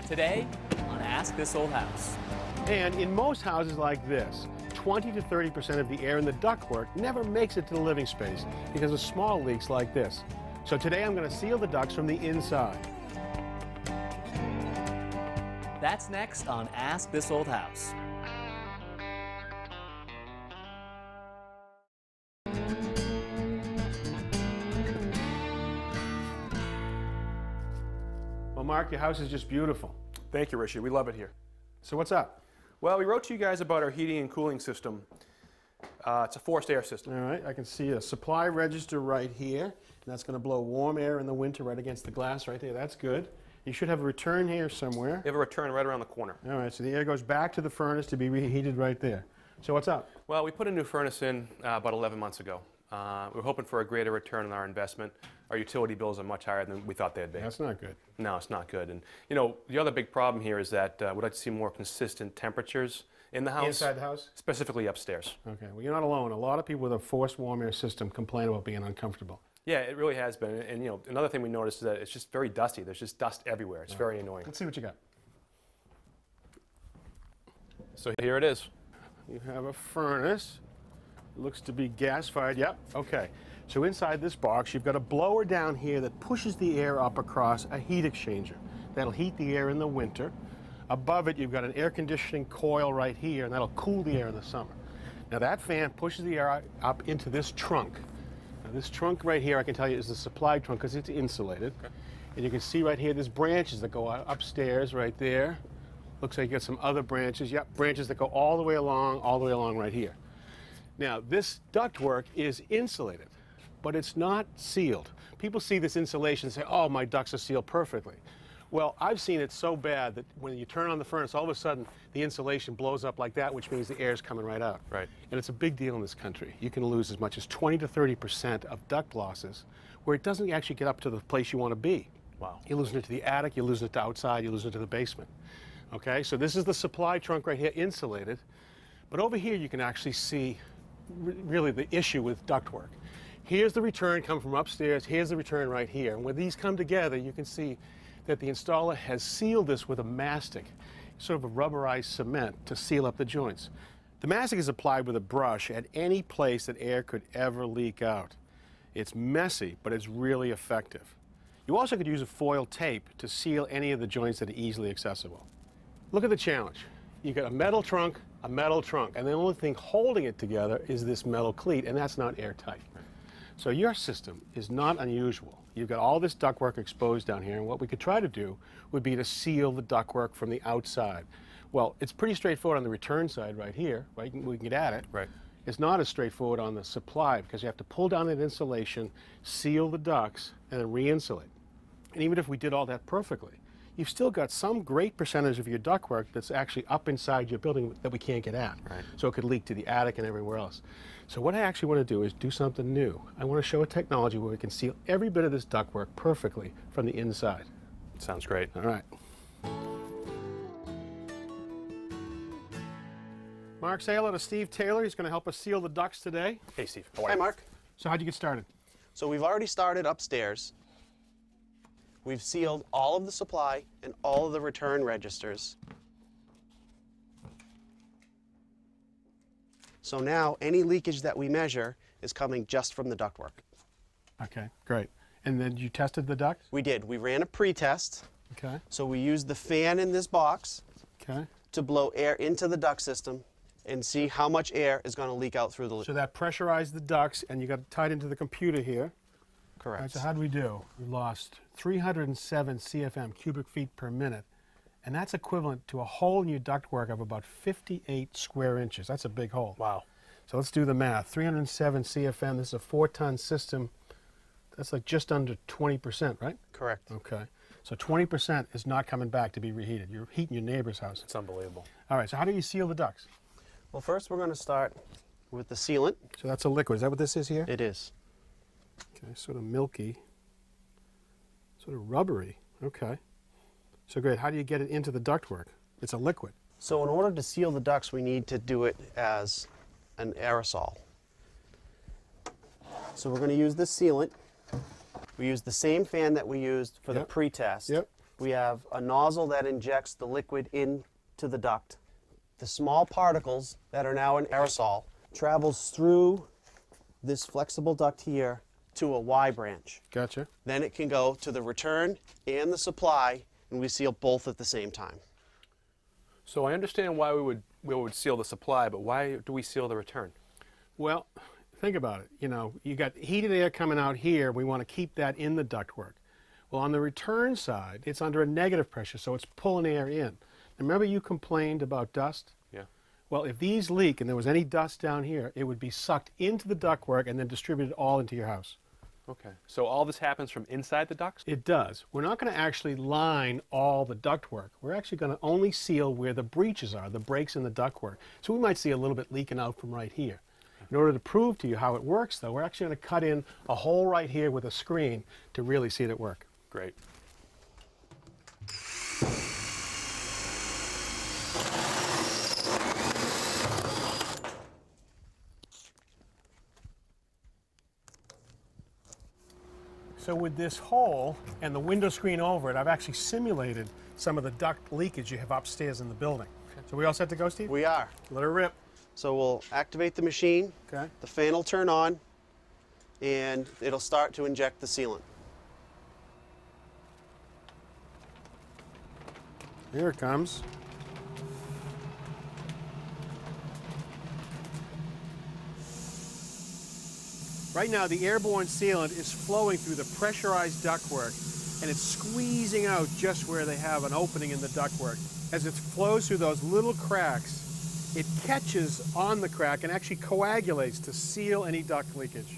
Today on Ask This Old House. And in most houses like this, 20 to 30% of the air in the ductwork never makes it to the living space because of small leaks like this. So today I'm going to seal the ducts from the inside. That's next on Ask This Old House. Well, Mark, your house is just beautiful. Thank you, Richie. We love it here. So what's up? Well, we wrote to you guys about our heating and cooling system. It's a forced air system. All right, I can see a supply register right here, and that's going to blow warm air in the winter right against the glass right there. That's good. You should have a return here somewhere. We have a return right around the corner. All right, so the air goes back to the furnace to be reheated right there. So what's up? Well, we put a new furnace in about 11 months ago. We're hoping for a greater return on our investment. Our utility bills are much higher than we thought they'd be. That's not good. No, it's not good. And you know, the other big problem here is that we'd like to see more consistent temperatures in the house. Inside the house? Specifically upstairs. Okay, well, you're not alone. A lot of people with a forced warm air system complain about being uncomfortable. Yeah, it really has been. And you know, another thing we noticed is that it's just very dusty. There's just dust everywhere. It's very annoying. Let's see what you got. So here it is. You have a furnace. It looks to be gas-fired. Yep, okay. So inside this box, you've got a blower down here that pushes the air up across a heat exchanger. That'll heat the air in the winter. Above it, you've got an air conditioning coil right here, and that'll cool the air in the summer. Now that fan pushes the air up into this trunk. Now this trunk right here, I can tell you, is the supply trunk because it's insulated. Okay. And you can see right here, there's branches that go upstairs right there. Looks like you got some other branches. Yep, branches that go all the way along right here. Now this ductwork is insulated, but it's not sealed. People see this insulation and say, oh, my ducts are sealed perfectly. Well, I've seen it so bad that when you turn on the furnace, all of a sudden the insulation blows up like that, which means the air is coming right out. Right. And it's a big deal in this country. You can lose as much as 20 to 30% of duct losses where it doesn't actually get up to the place you want to be. Wow. You're losing it to the attic, you're losing it to outside, you're losing it to the basement. Okay, so this is the supply trunk right here, insulated. But over here you can actually see really the issue with ductwork. Here's the return coming from upstairs, here's the return right here. And when these come together, you can see that the installer has sealed this with a mastic, sort of a rubberized cement to seal up the joints. The mastic is applied with a brush at any place that air could ever leak out. It's messy, but it's really effective. You also could use a foil tape to seal any of the joints that are easily accessible. Look at the challenge. You've got a metal trunk, and the only thing holding it together is this metal cleat, and that's not airtight. So your system is not unusual. You've got all this ductwork exposed down here, and what we could try to do would be to seal the ductwork from the outside. Well, it's pretty straightforward on the return side right here, right? We can get at it. Right. It's not as straightforward on the supply because you have to pull down that insulation, seal the ducts, and then re-insulate. And even if we did all that perfectly, you've still got some great percentage of your ductwork that's actually up inside your building that we can't get at. Right. So it could leak to the attic and everywhere else. So what I actually want to do is do something new. I want to show a technology where we can seal every bit of this ductwork perfectly from the inside. Sounds great. All right. Mark, say hello to Steve Taylor. He's going to help us seal the ducts today. Hey, Steve. How are Hi, you? Mark. So how'd you get started? So we've already started upstairs. We've sealed all of the supply and all of the return registers. So now any leakage that we measure is coming just from the ductwork. Okay, great. And then you tested the ducts? We did. We ran a pre-test. Okay. So we used the fan in this box Okay. to blow air into the duct system and see how much air is going to leak out through the So that pressurized the ducts, and you got it tied into the computer here. Correct. All right, so how did we do? We lost 307 CFM, cubic feet per minute, and that's equivalent to a hole in your ductwork of about 58 square inches. That's a big hole. Wow. So let's do the math. 307 CFM, this is a 4-ton system. That's like just under 20%, right? Correct. Okay. So 20% is not coming back to be reheated. You're heating your neighbor's house. It's unbelievable. All right, so how do you seal the ducts? Well, first we're going to start with the sealant. So that's a liquid. Is that what this is here? It is. Okay, sort of milky, sort of rubbery. Okay. So great. How do you get it into the ductwork? It's a liquid. So in order to seal the ducts, we need to do it as an aerosol. So we're going to use this sealant. We use the same fan that we used for the Yep. pre-test. Yep. We have a nozzle that injects the liquid into the duct. The small particles that are now in aerosol travels through this flexible duct here to a Y branch. Gotcha. Then it can go to the return and the supply, and we seal both at the same time. So I understand why we would seal the supply, but why do we seal the return? Well, think about it. You know, you got heated air coming out here. We want to keep that in the ductwork. Well, on the return side, it's under a negative pressure, so it's pulling air in. Remember you complained about dust? Yeah. Well, if these leak and there was any dust down here, it would be sucked into the ductwork and then distributed all into your house. Okay. So all this happens from inside the ducts? It does. We're not going to actually line all the ductwork. We're actually going to only seal where the breaches are, the breaks in the ductwork. So we might see a little bit leaking out from right here. In order to prove to you how it works, though, we're actually going to cut in a hole right here with a screen to really see it at work. Great. So with this hole and the window screen over it, I've actually simulated some of the duct leakage you have upstairs in the building. So we all set to go, Steve? We are. Let her rip. So we'll activate the machine. Okay. The fan will turn on, and it'll start to inject the sealant. Here it comes. Right now, the airborne sealant is flowing through the pressurized ductwork, and it's squeezing out just where they have an opening in the ductwork. As it flows through those little cracks, it catches on the crack and actually coagulates to seal any duct leakage.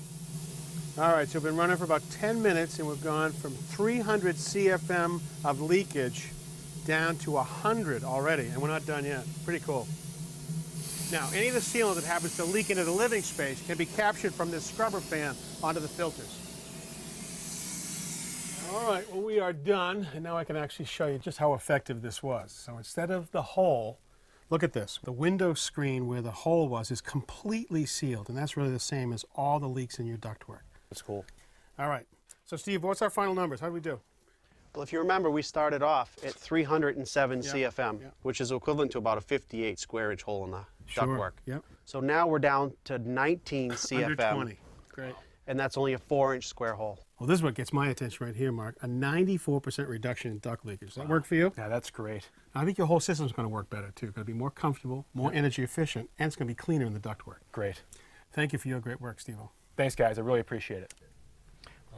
All right, so we've been running for about 10 minutes, and we've gone from 300 CFM of leakage down to 100 already, and we're not done yet. Pretty cool. Now, any of the sealant that happens to leak into the living space can be captured from this scrubber fan onto the filters. All right, well, we are done, and now I can actually show you just how effective this was. So instead of the hole, look at this. The window screen where the hole was is completely sealed, and that's really the same as all the leaks in your ductwork. That's cool. All right. So, Steve, what's our final numbers? How did we do? Well, if you remember, we started off at 307 CFM, Yep. which is equivalent to about a 58 square inch hole in the ductwork. Yep. So now we're down to 19 CFM, Under 20. Great. and that's only a 4-inch square hole. Well, this is what gets my attention right here, Mark. A 94% reduction in duct leakage. Does that work for you? Yeah, that's great. I think your whole system's going to work better, too. It's going to be more comfortable, more energy efficient, and it's going to be cleaner in the ductwork. Great. Thank you for your great work, Steve-O. Thanks, guys. I really appreciate it.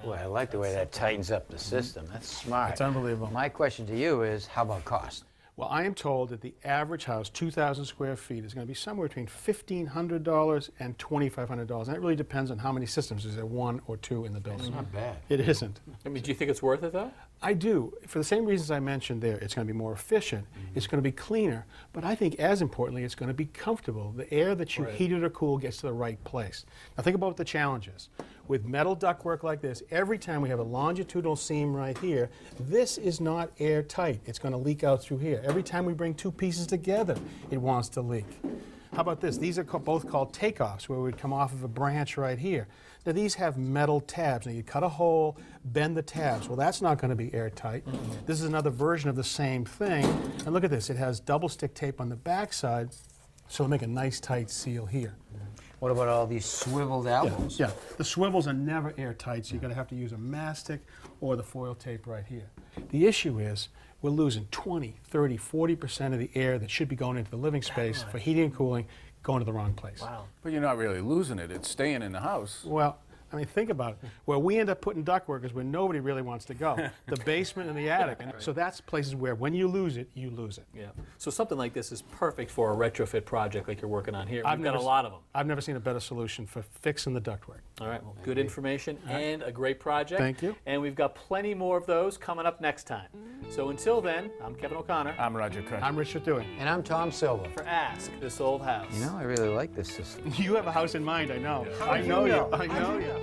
Boy, I like the way that tightens up the system. That's smart. It's unbelievable. My question to you is, how about cost? Well, I am told that the average house, 2,000 square feet, is going to be somewhere between $1,500 and $2,500. And that really depends on how many systems. Is there one or two in the building? It's not bad. It isn't. I mean, do you think it's worth it, though? I do. For the same reasons I mentioned there, it's going to be more efficient, it's going to be cleaner, but I think as importantly, it's going to be comfortable. The air that you heated or cooled gets to the right place. Now think about what the challenge is. With metal ductwork like this, every time we have a longitudinal seam right here, this is not airtight. It's going to leak out through here. Every time we bring two pieces together, it wants to leak. How about this? These are both called takeoffs, where we'd come off of a branch right here. Now these have metal tabs. Now you cut a hole, bend the tabs. Well, that's not going to be airtight. This is another version of the same thing. And look at this. It has double stick tape on the backside, so it'll make a nice tight seal here. What about all these swiveled elbows? Yeah, the swivels are never airtight, so you're going to have to use a mastic or the foil tape right here. The issue is we're losing 20, 30, 40% of the air that should be going into the living space for heating and cooling, going to the wrong place. Wow. But you're not really losing it. It's staying in the house. Well, I mean, think about it. Where we end up putting ductwork is where nobody really wants to go. The basement and the attic. And so that's places where when you lose it, you lose it. Yeah. So something like this is perfect for a retrofit project like you're working on here. We've got a never lot of them. I've never seen a better solution for fixing the ductwork. All right. Well, good information and a great project. Thank you. And we've got plenty more of those coming up next time. So until then, I'm Kevin O'Connor I'm Roger Cutch. I'm Richard Dewey. And I'm Tom Silva. for Ask This Old House. You know, I really like this system. You have a house in mind, I know. I know you. I know you.